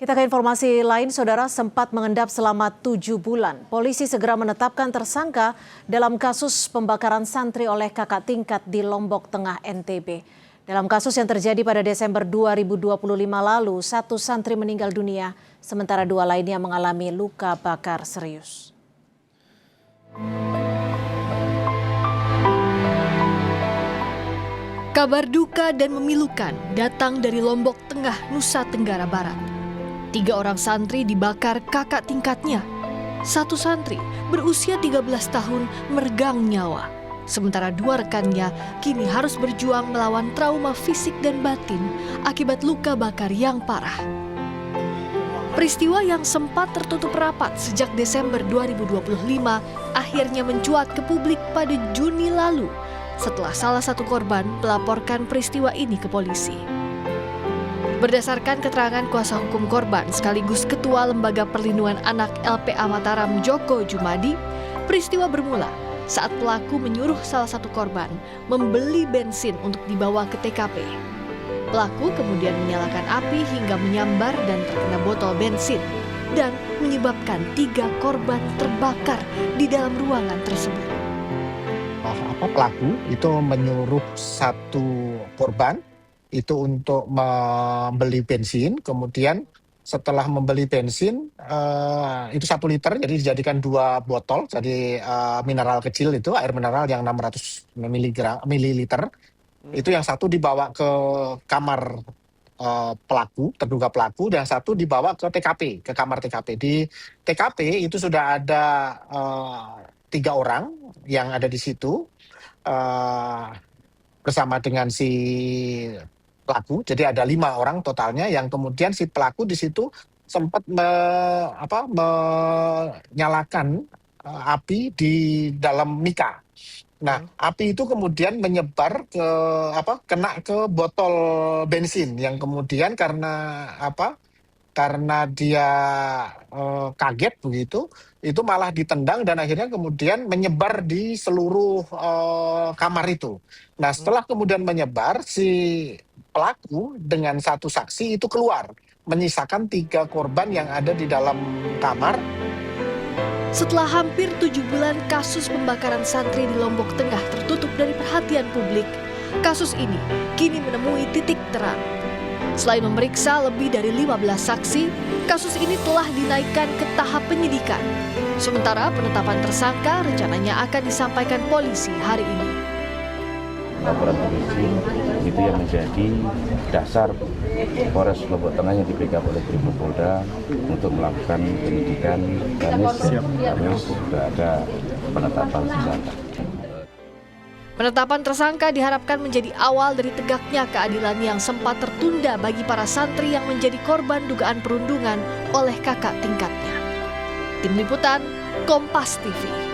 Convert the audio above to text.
Kita ke informasi lain, saudara, sempat mengendap selama 7 bulan. Polisi segera menetapkan tersangka dalam kasus pembakaran santri oleh kakak tingkat di Lombok Tengah, NTB. Dalam kasus yang terjadi pada Desember 2025 lalu, 1 santri meninggal dunia, sementara 2 lainnya mengalami luka bakar serius. Kabar duka dan memilukan datang dari Lombok Tengah, Nusa Tenggara Barat. 3 orang santri dibakar kakak tingkatnya. 1 santri berusia 13 tahun meregang nyawa. Sementara 2 rekannya kini harus berjuang melawan trauma fisik dan batin akibat luka bakar yang parah. Peristiwa yang sempat tertutup rapat sejak Desember 2025 akhirnya mencuat ke publik pada Juni lalu setelah salah satu korban melaporkan peristiwa ini ke polisi. Berdasarkan keterangan kuasa hukum korban sekaligus Ketua Lembaga Perlindungan Anak LPA Mataram Joko Jumadi, peristiwa bermula saat pelaku menyuruh salah satu korban membeli bensin untuk dibawa ke TKP. Pelaku kemudian menyalakan api hingga menyambar dan terkena botol bensin dan menyebabkan 3 korban terbakar di dalam ruangan tersebut. Pelaku itu menyuruh 1 korban itu untuk membeli bensin, kemudian setelah membeli bensin itu 1 liter, jadi dijadikan 2 botol, jadi mineral kecil itu air mineral yang 600 mililiter, itu yang 1 dibawa ke kamar pelaku, terduga pelaku, dan 1 dibawa ke TKP, ke kamar TKP. Di TKP itu sudah ada 3 orang yang ada di situ bersama dengan si pelaku, jadi ada 5 orang totalnya, yang kemudian si pelaku di situ sempat menyalakan api di dalam mika. Nah, api itu kemudian menyebar kena ke botol bensin yang kemudian karena dia kaget begitu, itu malah ditendang dan akhirnya kemudian menyebar di seluruh kamar itu. Nah, setelah kemudian menyebar, si pelaku dengan 1 saksi itu keluar, menyisakan 3 korban yang ada di dalam kamar. Setelah hampir 7 bulan kasus pembakaran santri di Lombok Tengah tertutup dari perhatian publik, kasus ini kini menemui titik terang. Selain memeriksa lebih dari 15 saksi, kasus ini telah dinaikkan ke tahap penyidikan. Sementara penetapan tersangka rencananya akan disampaikan polisi hari ini. Laporan polisi itu yang menjadi dasar Polres Lombok Tengah yang di-backup oleh Brimopolda untuk melakukan penyidikan, dan sudah ada penetapan tersangka. Penetapan tersangka diharapkan menjadi awal dari tegaknya keadilan yang sempat tertunda bagi para santri yang menjadi korban dugaan perundungan oleh kakak tingkatnya. Tim Liputan, Kompas TV.